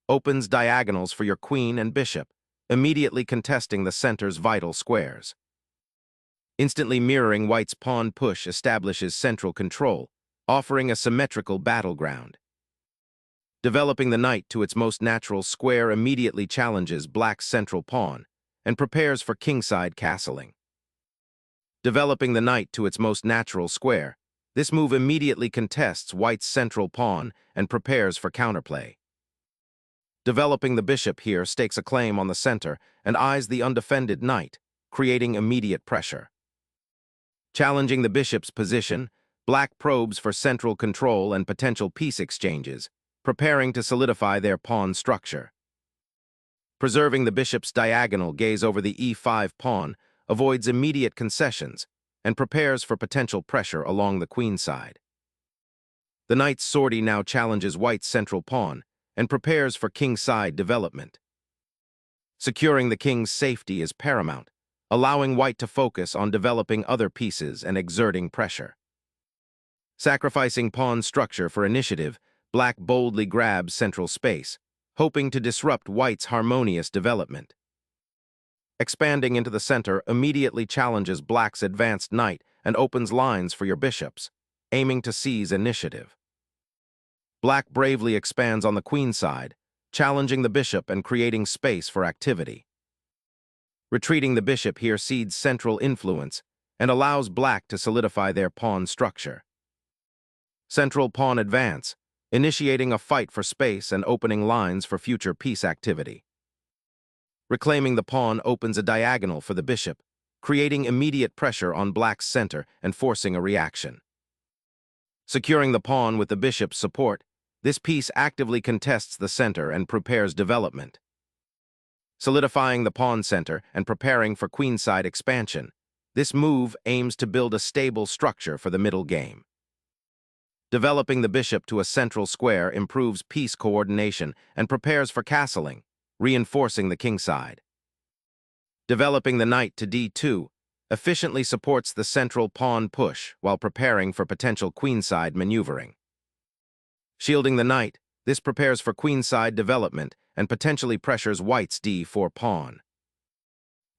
opens diagonals for your queen and bishop, immediately contesting the center's vital squares. Instantly mirroring white's pawn push establishes central control, offering a symmetrical battleground. Developing the knight to its most natural square immediately challenges black's central pawn and prepares for kingside castling. Developing the knight to its most natural square, this move immediately contests white's central pawn and prepares for counterplay. Developing the bishop here stakes a claim on the center and eyes the undefended knight, creating immediate pressure. Challenging the bishop's position, black probes for central control and potential piece exchanges, preparing to solidify their pawn structure. Preserving the bishop's diagonal gaze over the e5 pawn avoids immediate concessions and prepares for potential pressure along the queen side. The knight's sortie now challenges white's central pawn and prepares for kingside development. Securing the king's safety is paramount, allowing white to focus on developing other pieces and exerting pressure. Sacrificing pawn structure for initiative, black boldly grabs central space, hoping to disrupt white's harmonious development. Expanding into the center immediately challenges black's advanced knight and opens lines for your bishops, aiming to seize initiative. Black bravely expands on the queen side, challenging the bishop and creating space for activity. Retreating the bishop here cedes central influence and allows black to solidify their pawn structure. Central pawn advance, initiating a fight for space and opening lines for future piece activity. Reclaiming the pawn opens a diagonal for the bishop, creating immediate pressure on black's center and forcing a reaction. Securing the pawn with the bishop's support, this piece actively contests the center and prepares development. Solidifying the pawn center and preparing for queenside expansion, this move aims to build a stable structure for the middle game. Developing the bishop to a central square improves piece coordination and prepares for castling, reinforcing the kingside. Developing the knight to d2 efficiently supports the central pawn push while preparing for potential queenside maneuvering. Shielding the knight, this prepares for queenside development and potentially pressures white's d4 pawn.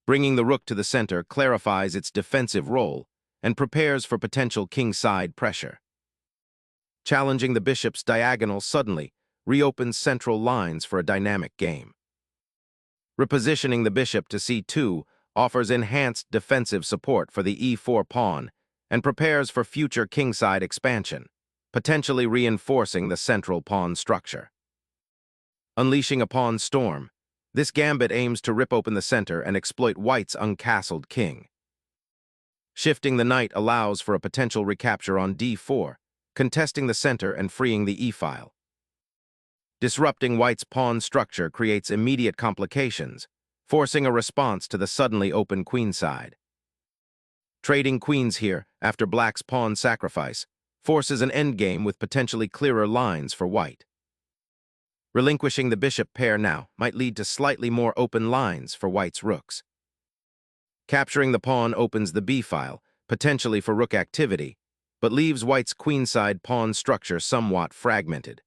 Bringing the rook to the center clarifies its defensive role and prepares for potential kingside pressure. Challenging the bishop's diagonal suddenly reopens central lines for a dynamic game. Repositioning the bishop to c2 offers enhanced defensive support for the e4 pawn and prepares for future kingside expansion, potentially reinforcing the central pawn structure. Unleashing a pawn storm, this gambit aims to rip open the center and exploit white's uncastled king. Shifting the knight allows for a potential recapture on d4, contesting the center and freeing the e-file. Disrupting white's pawn structure creates immediate complications, forcing a response to the suddenly open queenside. Trading queens here, after black's pawn sacrifice, forces an endgame with potentially clearer lines for white. Relinquishing the bishop pair now might lead to slightly more open lines for white's rooks. Capturing the pawn opens the b-file, potentially for rook activity, but leaves white's queenside pawn structure somewhat fragmented.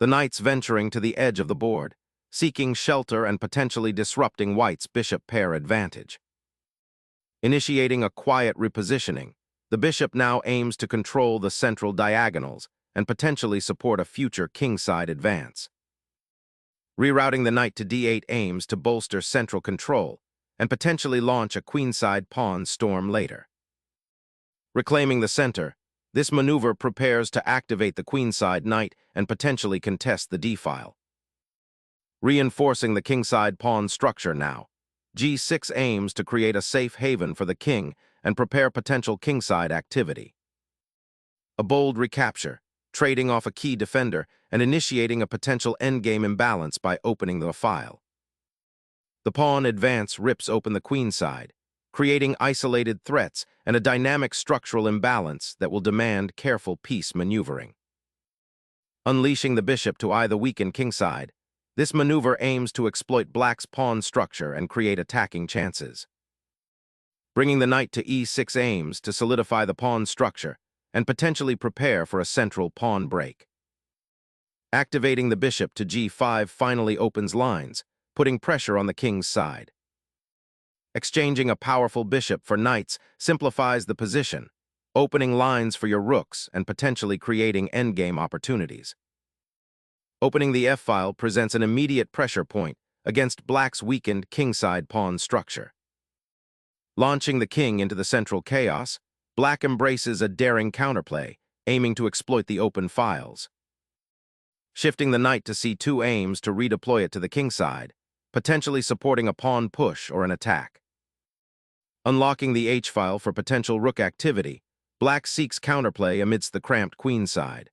The knight's venturing to the edge of the board, seeking shelter and potentially disrupting white's bishop pair advantage. Initiating a quiet repositioning, the bishop now aims to control the central diagonals and potentially support a future kingside advance. Rerouting the knight to d8 aims to bolster central control and potentially launch a queenside pawn storm later. Reclaiming the center, this maneuver prepares to activate the queenside knight and potentially contest the d-file. Reinforcing the kingside pawn structure now, g6 aims to create a safe haven for the king and prepare potential kingside activity. A bold recapture, trading off a key defender and initiating a potential endgame imbalance by opening the file. The pawn advance rips open the queenside, creating isolated threats and a dynamic structural imbalance that will demand careful piece maneuvering. Unleashing the bishop to either weaken kingside, this maneuver aims to exploit black's pawn structure and create attacking chances. Bringing the knight to e6 aims to solidify the pawn structure and potentially prepare for a central pawn break. Activating the bishop to g5 finally opens lines, putting pressure on the king's side. Exchanging a powerful bishop for knights simplifies the position, opening lines for your rooks and potentially creating endgame opportunities. Opening the f-file presents an immediate pressure point against black's weakened kingside pawn structure. Launching the king into the central chaos, black embraces a daring counterplay, aiming to exploit the open files. Shifting the knight to c2 aims to redeploy it to the kingside, potentially supporting a pawn push or an attack. Unlocking the h-file for potential rook activity, black seeks counterplay amidst the cramped queenside.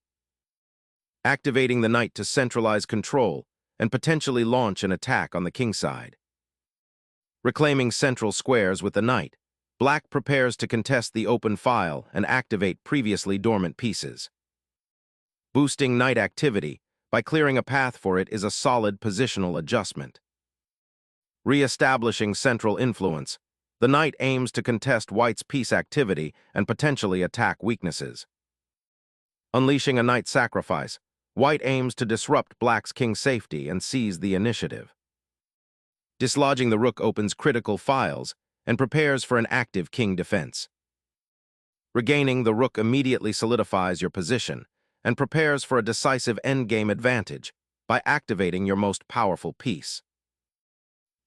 Activating the knight to centralize control and potentially launch an attack on the kingside. Reclaiming central squares with the knight, black prepares to contest the open file and activate previously dormant pieces. Boosting knight activity by clearing a path for it is a solid positional adjustment. Re-establishing central influence, the knight aims to contest white's piece activity and potentially attack weaknesses. Unleashing a knight sacrifice, white aims to disrupt black's king's safety and seize the initiative. Dislodging the rook opens critical files and prepares for an active king defense. Regaining the rook immediately solidifies your position and prepares for a decisive endgame advantage by activating your most powerful piece.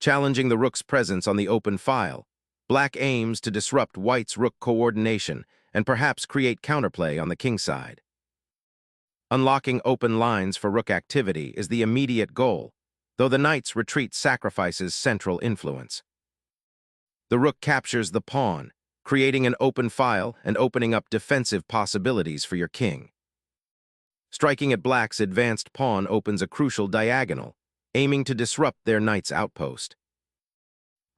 Challenging the rook's presence on the open file, black aims to disrupt white's rook coordination and perhaps create counterplay on the kingside. Unlocking open lines for rook activity is the immediate goal, though the knight's retreat sacrifices central influence. The rook captures the pawn, creating an open file and opening up defensive possibilities for your king. Striking at black's advanced pawn opens a crucial diagonal, aiming to disrupt their knight's outpost.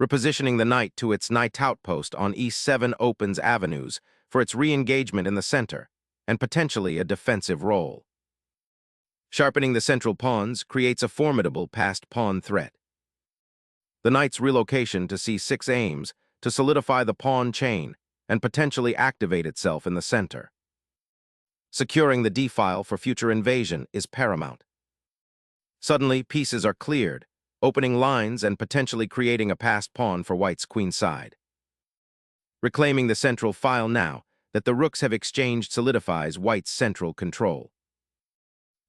Repositioning the knight to its knight outpost on e7 opens avenues for its re-engagement in the center and potentially a defensive role. Sharpening the central pawns creates a formidable passed pawn threat. The knight's relocation to c6 aims to solidify the pawn chain and potentially activate itself in the center. Securing the d-file for future invasion is paramount. Suddenly, pieces are cleared, opening lines and potentially creating a passed pawn for white's queenside. Reclaiming the central file now that the rooks have exchanged solidifies white's central control.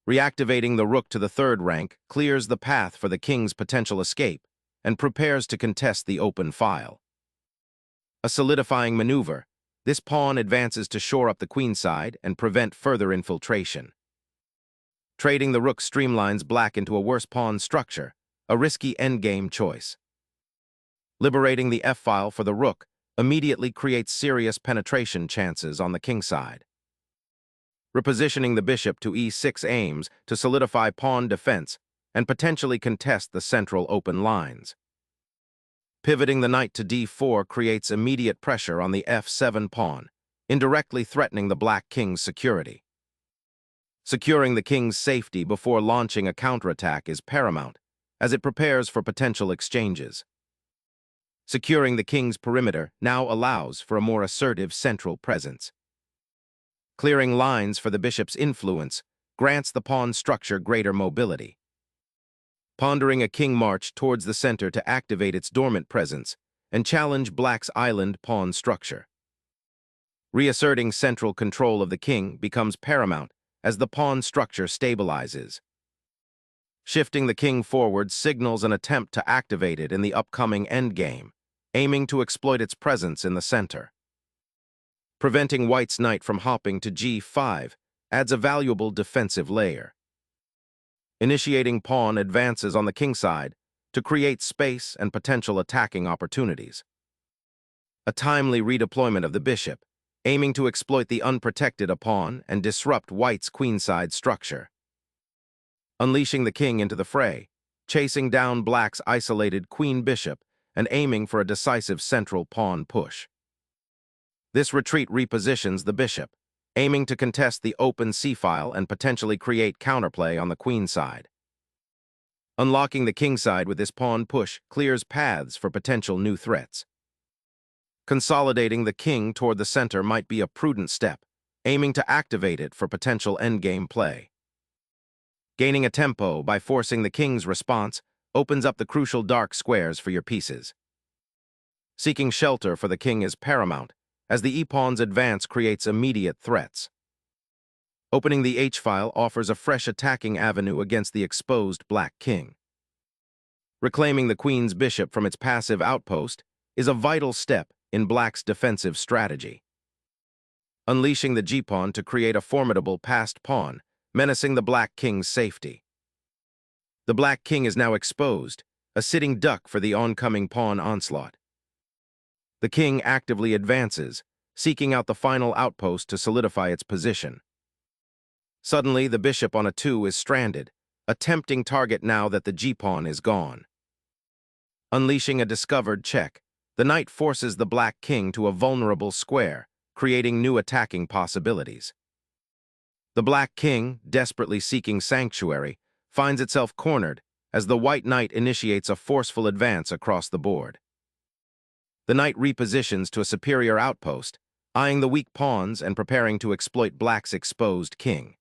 Reactivating the rook to the third rank clears the path for the king's potential escape and prepares to contest the open file. A solidifying maneuver, this pawn advances to shore up the queenside and prevent further infiltration. Trading the rook streamlines black into a worse pawn structure, a risky endgame choice. Liberating the f-file for the rook immediately creates serious penetration chances on the kingside. Repositioning the bishop to e6 aims to solidify pawn defense and potentially contest the central open lines. Pivoting the knight to d4 creates immediate pressure on the f7 pawn, indirectly threatening the black king's security. Securing the king's safety before launching a counterattack is paramount, as it prepares for potential exchanges. Securing the king's perimeter now allows for a more assertive central presence. Clearing lines for the bishop's influence grants the pawn structure greater mobility. Pondering a king march towards the center to activate its dormant presence and challenge black's island pawn structure. Reasserting central control of the king becomes paramount as the pawn structure stabilizes. Shifting the king forward signals an attempt to activate it in the upcoming endgame, aiming to exploit its presence in the center. Preventing white's knight from hopping to g5 adds a valuable defensive layer. Initiating pawn advances on the kingside to create space and potential attacking opportunities. A timely redeployment of the bishop, aiming to exploit the unprotected pawn and disrupt white's queenside structure. Unleashing the king into the fray, chasing down black's isolated queen-bishop and aiming for a decisive central pawn push. This retreat repositions the bishop, aiming to contest the open c-file and potentially create counterplay on the queenside. Unlocking the kingside with this pawn push clears paths for potential new threats. Consolidating the king toward the center might be a prudent step, aiming to activate it for potential endgame play. Gaining a tempo by forcing the king's response opens up the crucial dark squares for your pieces. Seeking shelter for the king is paramount, as the e-pawn's advance creates immediate threats. Opening the h-file offers a fresh attacking avenue against the exposed black king. Reclaiming the queen's bishop from its passive outpost is a vital step in black's defensive strategy. Unleashing the g-pawn to create a formidable passed pawn, menacing the black king's safety. The black king is now exposed, a sitting duck for the oncoming pawn onslaught. The king actively advances, seeking out the final outpost to solidify its position. Suddenly, the bishop on a 2 is stranded, a tempting target now that the g-pawn is gone. Unleashing a discovered check, the knight forces the black king to a vulnerable square, creating new attacking possibilities. The black king, desperately seeking sanctuary, finds itself cornered as the white knight initiates a forceful advance across the board. The knight repositions to a superior outpost, eyeing the weak pawns and preparing to exploit black's exposed king.